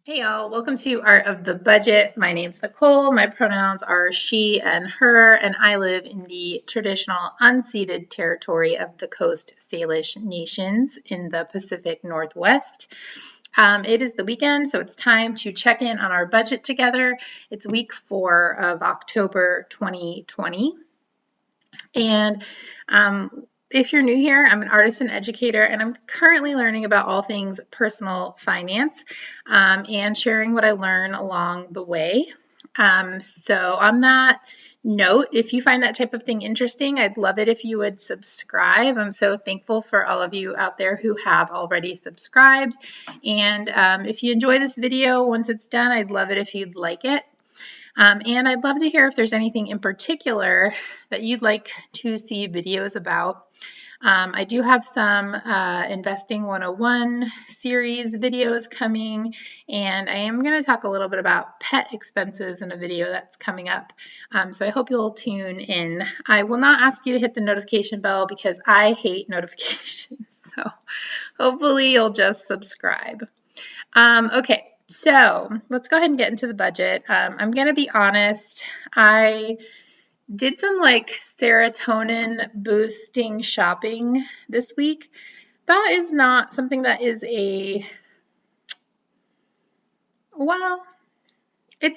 Hey y'all, welcome to Art of the Budget. My name's Nicole. My pronouns are she and her, and I live in the traditional unceded territory of the Coast Salish Nations in the Pacific Northwest. It is the weekend, so it's time to check in on our budget together. It's week 4 of October 2020. And if you're new here, I'm an artist and educator, and I'm currently learning about all things personal finance and sharing what I learn along the way. So, on that note, if you find that type of thing interesting, I'd love it if you would subscribe. I'm so thankful for all of you out there who have already subscribed. And if you enjoy this video, once it's done, I'd love it if you'd like it. And I'd love to hear if there's anything in particular that you'd like to see videos about. I do have some Investing 101 series videos coming, and I am going to talk a little bit about pet expenses in a video that's coming up. So I hope you'll tune in. I will not ask you to hit the notification bell because I hate notifications. So hopefully you'll just subscribe. Okay. So let's go ahead and get into the budget. I'm going to be honest. I did some serotonin boosting shopping this week. That is not something that is it's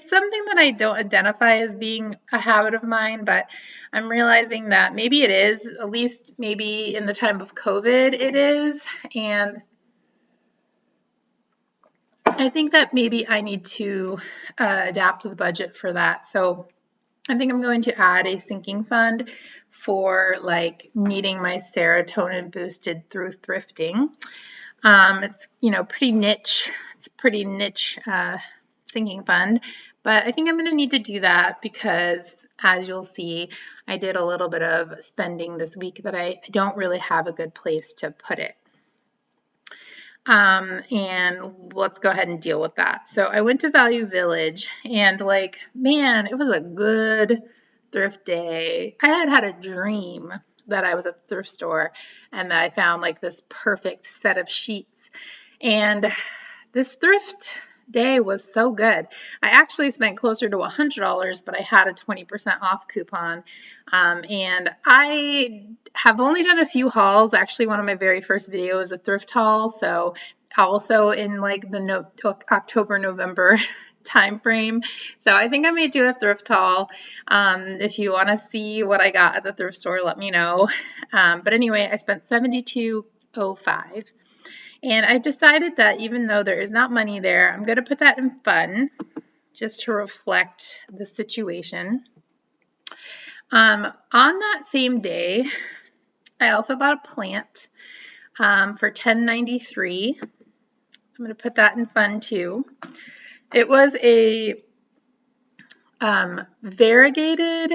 something that I don't identify as being a habit of mine, but I'm realizing that maybe it is, at least maybe in the time of COVID it is. And I think that maybe I need to adapt the budget for that. So I think I'm going to add a sinking fund for needing my serotonin boosted through thrifting. It's pretty niche. It's pretty niche sinking fund, but I think I'm going to need to do that because, as you'll see, I did a little bit of spending this week that I don't really have a good place to put it. And let's go ahead and deal with that. So I went to Value Village and man, it was a good thrift day. I had a dream that I was at the thrift store and that I found this perfect set of sheets. And this thrift day was so good. I actually spent closer to $100, but I had a 20% off coupon. And I have only done a few hauls. Actually, one of my very first videos was a thrift haul. So also in the October, November time frame. So I think I may do a thrift haul. If you want to see what I got at the thrift store, let me know. But anyway, I spent $72.05. And I've decided that even though there is not money there, I'm going to put that in fun just to reflect the situation. On that same day, I also bought a plant for $10.93. I'm going to put that in fun too. It was a variegated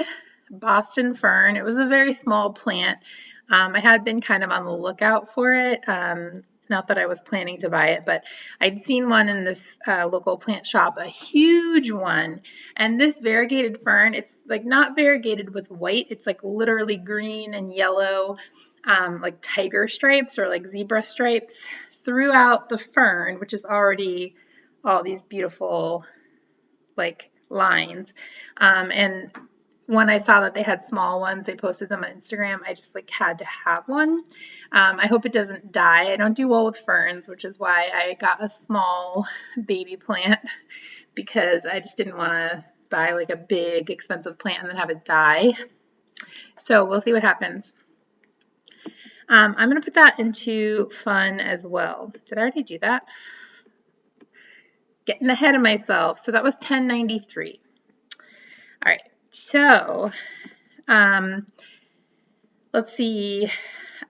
Boston fern. It was a very small plant. I had been kind of on the lookout for it. Not that I was planning to buy it, but I'd seen one in this local plant shop, a huge one. And this variegated fern, it's not variegated with white. It's literally green and yellow, like tiger stripes or zebra stripes throughout the fern, which is already all these beautiful lines. And when I saw that they had small ones, they posted them on Instagram. I just had to have one. I hope it doesn't die. I don't do well with ferns, which is why I got a small baby plant because I just didn't want to buy a big expensive plant and then have it die. So we'll see what happens. I'm going to put that into fun as well. Did I already do that? Getting ahead of myself. So that was $10.93. All right. So, let's see.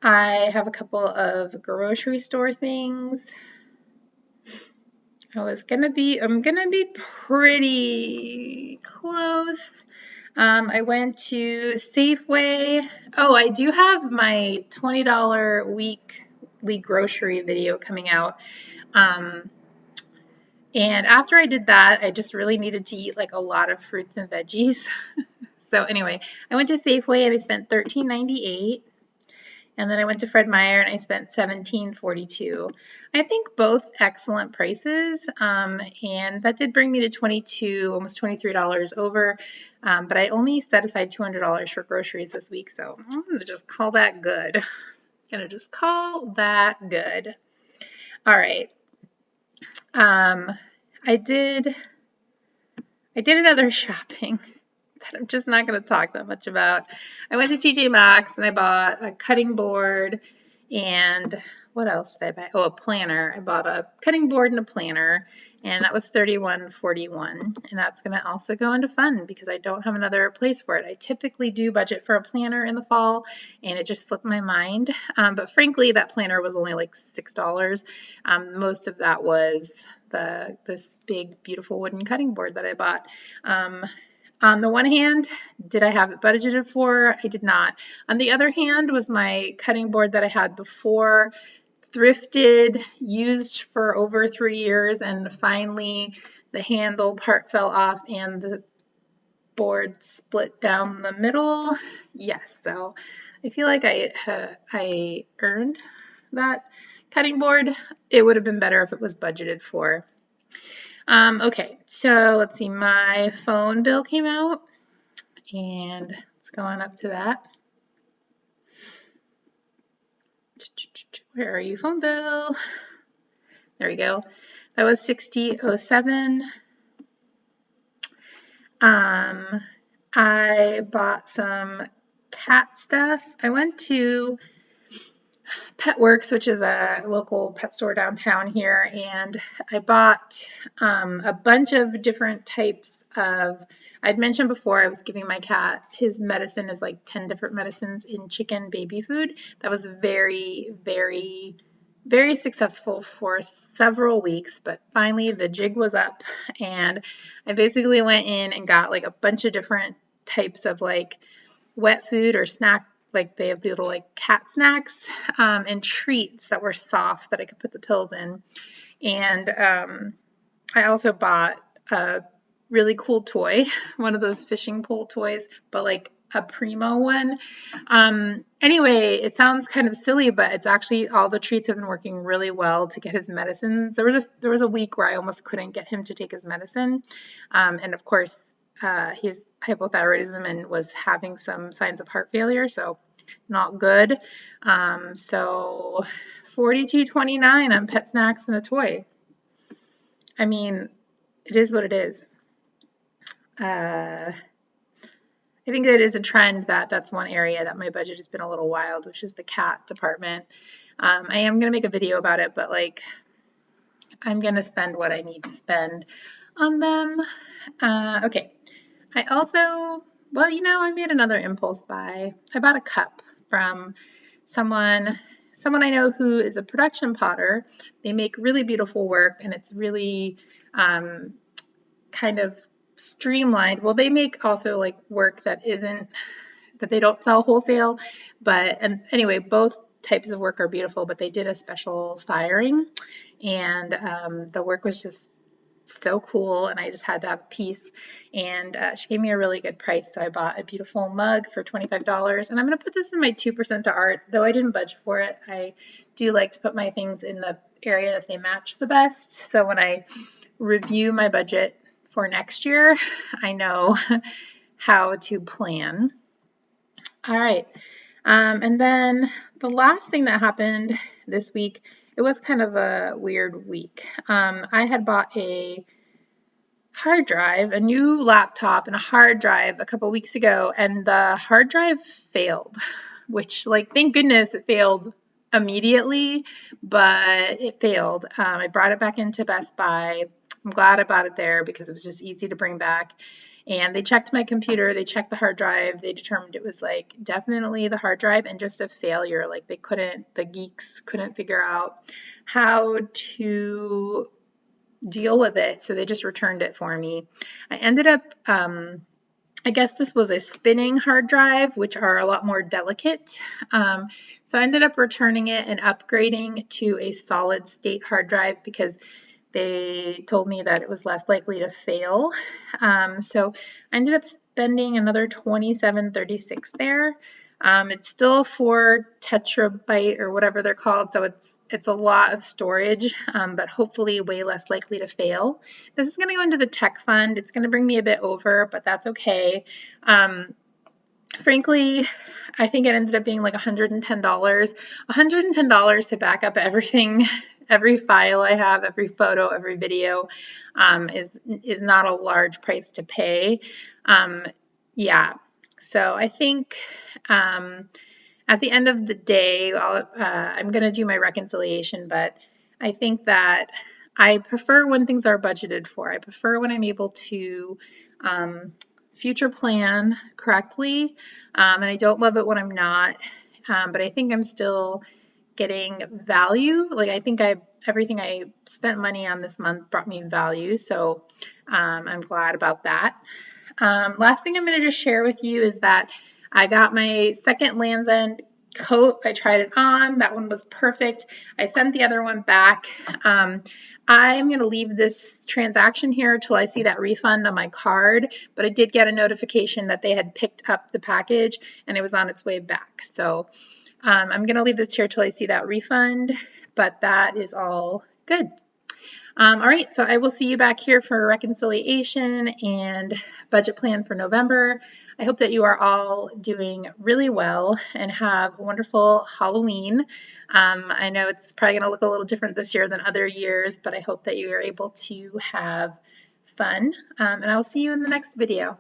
I have a couple of grocery store things. I'm gonna be pretty close. I went to Safeway. Oh, I do have my $20 weekly grocery video coming out. And after I did that, I just really needed to eat a lot of fruits and veggies. So anyway, I went to Safeway and I spent $13.98. And then I went to f.i.r.e and I spent $17.42. I think both excellent prices, and that did bring me to almost $23 over, but I only set aside $200 for groceries this week, so I'm going to just call that good. Gonna just call that good. All right. I did another shopping that I'm just not going to talk that much about. I went to TJ Maxx and I bought a cutting board and what else did I buy? Oh, a planner. I bought a cutting board and a planner, and that was $31.41. And that's going to also go into fun because I don't have another place for it. I typically do budget for a planner in the fall, and it just slipped my mind. But frankly, that planner was only like $6. Most of that was this big, beautiful wooden cutting board that I bought. On the one hand, did I have it budgeted for? I did not. On the other hand was my cutting board that I had before, thrifted, used for over 3 years, and finally the handle part fell off and the board split down the middle. Yes, so I feel like I earned that cutting board. It would have been better if it was budgeted for. Okay, so let's see, my phone bill came out, and let's go on up to that. Where are you, phone bill? There we go. That was $60.07. I bought some cat stuff. I went to Petworks, which is a local pet store downtown here, and I bought a bunch of different types of, I'd mentioned before I was giving my cat, his medicine is like 10 different medicines in chicken baby food. That was very, very, very successful for several weeks, but finally the jig was up, and I basically went in and got like a bunch of different types of like wet food or snack, like they have the little like cat snacks, and treats that were soft that I could put the pills in. And I also bought a really cool toy, one of those fishing pole toys, but like a primo one. Anyway, it sounds kind of silly, but it's actually, all the treats have been working really well to get his medicine. There was a week where I almost couldn't get him to take his medicine, and of course he's hypothyroidism and was having some signs of heart failure, so not good. So $42.29 on pet snacks and a toy. I mean, it is what it is. I think it is a trend that's one area that my budget has been a little wild, which is the cat department. I am going to make a video about it, but like, I'm going to spend what I need to spend on them. Okay. I also, well, I made another impulse buy. I bought a cup from someone I know who is a production potter. They make really beautiful work, and it's really kind of streamlined. Well, they make also like work that they don't sell wholesale, and anyway, both types of work are beautiful, but they did a special firing, and the work was just so cool, and I just had to have a piece, and she gave me a really good price, so I bought a beautiful mug for $25, and I'm going to put this in my 2% to art, though I didn't budget for it. I do like to put my things in the area that they match the best, so when I review my budget for next year, I know how to plan. All right, and then the last thing that happened this week, it was kind of a weird week. I had bought a hard drive, a new laptop and a hard drive a couple weeks ago, and the hard drive failed, which, like, thank goodness it failed immediately, but it failed. I brought it back into Best Buy. I'm glad I bought it there because it was just easy to bring back. And they checked my computer, they checked the hard drive, they determined it was like definitely the hard drive and just a failure. Like the geeks couldn't figure out how to deal with it, so they just returned it for me. I ended up, I guess this was a spinning hard drive, which are a lot more delicate. So I ended up returning it and upgrading to a solid state hard drive because they told me that it was less likely to fail. So I ended up spending another $27.36 there. It's still 4 tetrabyte or whatever they're called, so it's a lot of storage, but hopefully way less likely to fail. This is going to go into the tech fund. It's going to bring me a bit over, but that's okay. Frankly, I think it ended up being like $110. $110 to back up everything, every file I have, every photo, every video, is not a large price to pay. Yeah, so I think at the end of the day, I'm going to do my reconciliation, but I think that I prefer when things are budgeted for. I prefer when I'm able to future plan correctly, and I don't love it when I'm not, but I think I'm still getting value. Like I think everything I spent money on this month brought me value, so I'm glad about that. Last thing I'm going to just share with you is that I got my second Lands' End coat. I tried it on. That one was perfect. I sent the other one back. I'm going to leave this transaction here till I see that refund on my card, but I did get a notification that they had picked up the package and it was on its way back. So I'm going to leave this here till I see that refund, but that is all good. All right, so I will see you back here for reconciliation and budget plan for November. I hope that you are all doing really well and have a wonderful Halloween. I know it's probably going to look a little different this year than other years, but I hope that you are able to have fun. And I'll see you in the next video.